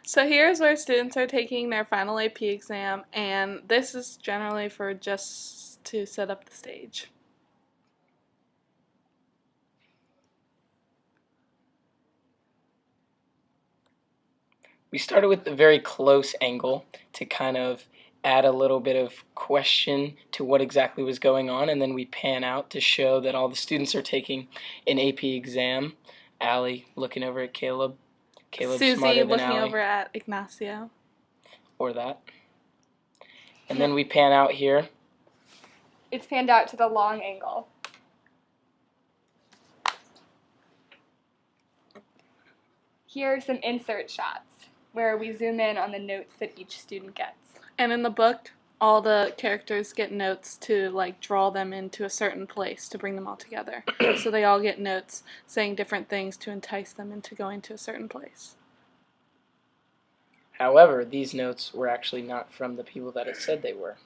So here's where students are taking their final AP exam, and this is generally for just to set up the stage. We started with a very close angle to kind of add a little bit of question to what exactly was going on, and then we pan out to show that all the students are taking an AP exam. Allie looking over at Caleb. Caleb's Susie smarter than looking Allie. over at Ignacio. Or that. And then we pan out here. It's panned out to the long angle. Here are some insert shots where we zoom in on the notes that each student gets. And in the book, all the characters get notes to like draw them into a certain place to bring them all together. So they all get notes saying different things to entice them into going to a certain place. However, these notes were actually not from the people that it said they were.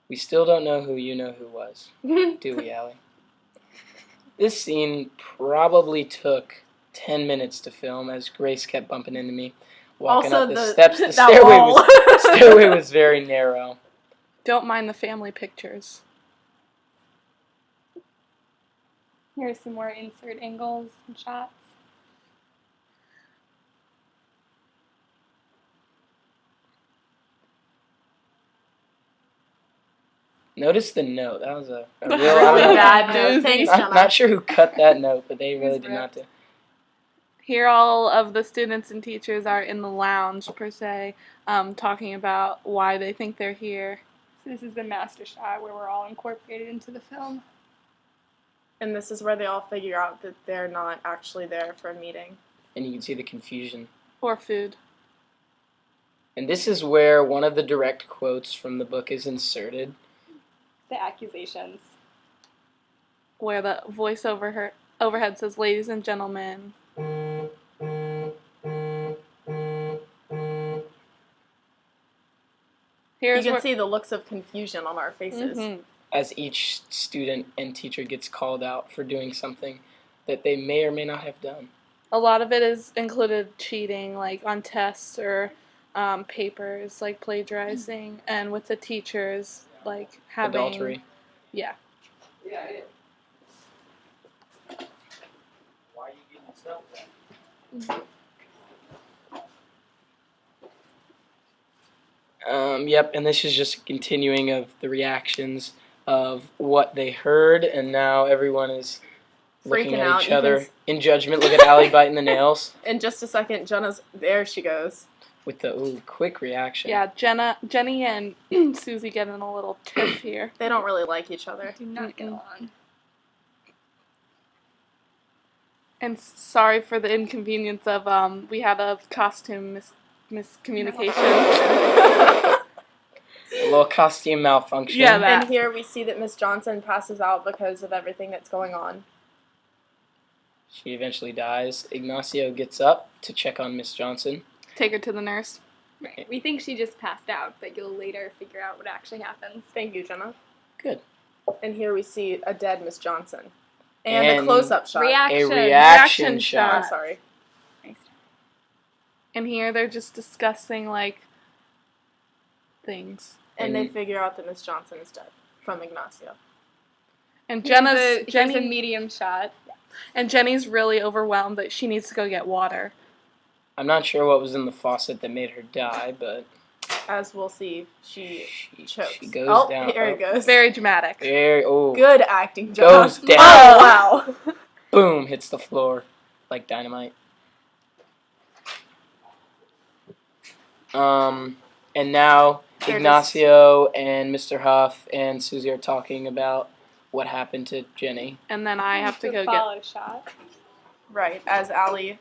We still don't know who you know who was, do we, Allie? This scene probably took 10 minutes to film as Grace kept bumping into me, walking up the steps. The stairway was very narrow. Don't mind the family pictures. Here's some more insert angles and shots. Notice the note. That was a real really bad note. Thanks, Jenna. Not sure who cut that note, but they really did not do. Here all of the students and teachers are in the lounge, per se, talking about why they think they're here. So this is the master shot where we're all incorporated into the film. And this is where they all figure out that they're not actually there for a meeting. And you can see the confusion. Or food. And this is where one of the direct quotes from the book is inserted. The accusations. Where the voiceover overhead says, "Ladies and gentlemen." You can see the looks of confusion on our faces. Mm-hmm. As each student and teacher gets called out for doing something that they may or may not have done. A lot of it is included cheating, like on tests or papers, like plagiarizing, and with the teachers, like having adultery. Yeah. Yeah, it is. Why are you getting yourself that? Yep, and this is just a continuing of the reactions of what they heard, and now everyone is looking at each other in judgment. Look at Allie biting the nails. In just a second, there she goes. With the quick reaction. Yeah, Jenny and Susie get in a little tiff here. They don't really like each other. Do not get along. And sorry for the inconvenience of we had a costume miscommunication. A little costume malfunction. Yeah, that. And here we see that Miss Johnson passes out because of everything that's going on. She eventually dies. Ignacio gets up to check on Miss Johnson. Take her to the nurse. Right. We think she just passed out, but you'll later figure out what actually happens. Thank you, Jenna. Good. And here we see a dead Miss Johnson. And a close-up shot. A reaction shot. I'm sorry. Nice. And here they're just discussing, like, things. And they figure out that Miss Johnson is dead from Ignacio. And Here's a medium shot. And Jenny's really overwhelmed that she needs to go get water. I'm not sure what was in the faucet that made her die, but as we'll see, she chokes. She goes down. Here it goes. Very dramatic. Good acting, Jenna. Goes down. Oh, wow. Boom, hits the floor like dynamite. And now Ignacio and Mr. Huff and Susie are talking about what happened to Jenny. And then I have to go get shot. Right, as Allie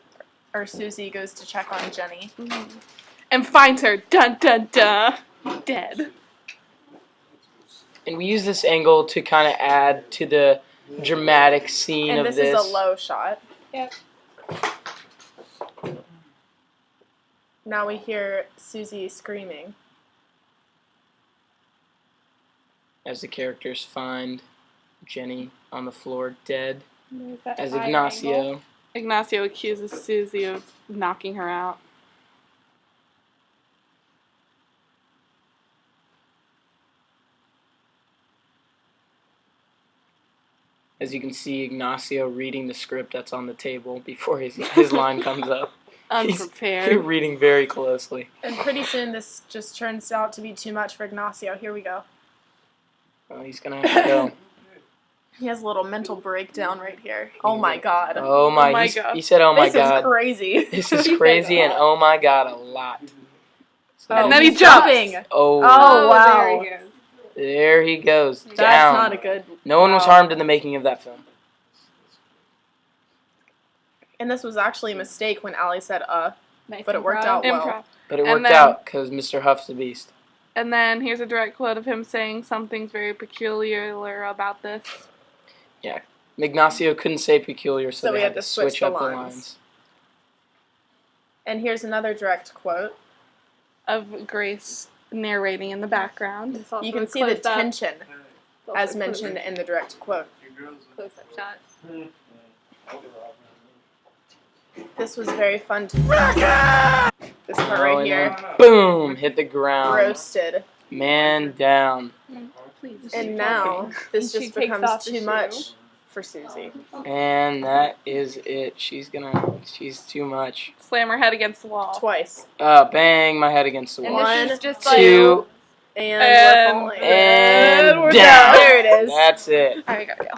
or Susie goes to check on Jenny. Mm-hmm. And finds her, dun dun dun, dead. And we use this angle to kind of add to the dramatic scene of this. And this is a low shot. Yep. Now we hear Susie screaming. As the characters find Jenny on the floor dead. As Ignacio Ignacio accuses Susie of knocking her out. As you can see, Ignacio reading the script that's on the table before his line comes up. Unprepared. He's reading very closely. And pretty soon this just turns out to be too much for Ignacio. Here we go. Oh, he's gonna have to go. He has a little mental breakdown right here. Oh my god. Oh my, my he, God. he said, "Oh my This god, is crazy. this is crazy," and "Oh my god" a lot. So And then he's he jumps. jumping. Oh, Oh, wow. There he goes. there he goes That's down. not a good. No one was wow. harmed in the making of that film. And this was actually a mistake when Allie said Nice but it worked improv. out well. Improv. But it And worked then- out because Mr. Huff's the beast. And then here's a direct quote of him saying something's very peculiar about this. Ignacio couldn't say peculiar, so So they we had to switch the up the lines. lines. And here's another direct quote. Of Grace narrating in the background. It's also You can a see the close-up- tension it's also as a mentioned in the direct quote. close-up shot. This was very fun to this part Oh, right and here. then boom, hit the ground. Roasted. Man down. Please. And now this And she just takes becomes off the too shoe. much for Susie. And that is it. She's too much. Slam her head against the wall. Twice. Bang my head against the And wall. this One, is just like Two, And, And- we're falling. and we're down. There it is. That's it. Alright, gotta go.